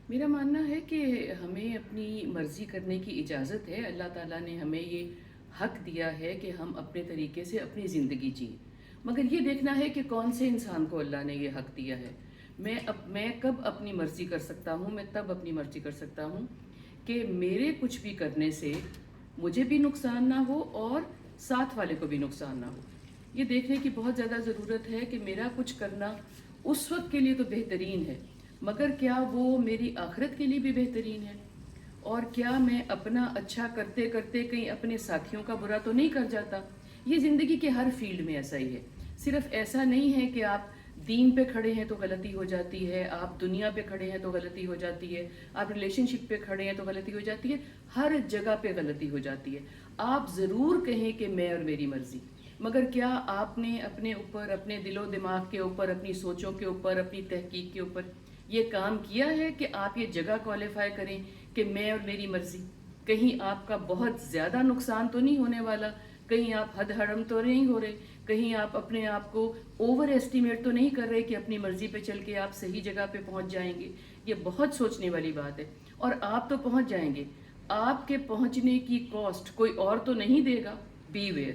میرا ماننا ہے کہ ہمیں اپنی مرضی کرنے کی اجازت ہے. اللہ تعالیٰ نے ہمیں یہ حق دیا ہے کہ ہم اپنے طریقے سے اپنی زندگی جئیں. مگر یہ دیکھنا ہے کہ کون سے انسان کو اللہ نے یہ حق دیا ہے. میں کب اپنی مرضی کر سکتا ہوں؟ میں تب اپنی مرضی کر سکتا ہوں کہ میرے کچھ بھی کرنے سے مجھے بھی نقصان نہ ہو اور ساتھ والے کو بھی نقصان نہ ہو. یہ دیکھنے کی بہت زیادہ ضرورت ہے کہ میرا کچھ کرنا اس وقت کے لیے تو بہترین ہے، مگر کیا وہ میری آخرت کے لیے بھی بہترین ہے؟ اور کیا میں اپنا اچھا کرتے کرتے کہیں اپنے ساتھیوں کا برا تو نہیں کر جاتا؟ یہ زندگی کے ہر فیلڈ میں ایسا ہی ہے. صرف ایسا نہیں ہے کہ آپ دین پہ کھڑے ہیں تو غلطی ہو جاتی ہے، آپ دنیا پہ کھڑے ہیں تو غلطی ہو جاتی ہے، آپ ریلیشن شپ پہ کھڑے ہیں تو غلطی ہو جاتی ہے. ہر جگہ پہ غلطی ہو جاتی ہے. آپ ضرور کہیں کہ میں اور میری مرضی، مگر کیا آپ نے اپنے اوپر، اپنے دل و دماغ کے اوپر، اپنی سوچوں کے اوپر، اپنی تحقیق کے اوپر یہ کام کیا ہے کہ آپ یہ جگہ کوالیفائی کریں کہ میں اور میری مرضی؟ کہیں آپ کا بہت زیادہ نقصان تو نہیں ہونے والا؟ کہیں آپ حد حرم تو نہیں ہو رہے؟ کہیں آپ اپنے آپ کو اوور ایسٹیمیٹ تو نہیں کر رہے کہ اپنی مرضی پہ چل کے آپ صحیح جگہ پہ پہنچ جائیں گے؟ یہ بہت سوچنے والی بات ہے. اور آپ تو پہنچ جائیں گے، آپ کے پہنچنے کی کاسٹ کوئی اور تو نہیں دے گا. Be where.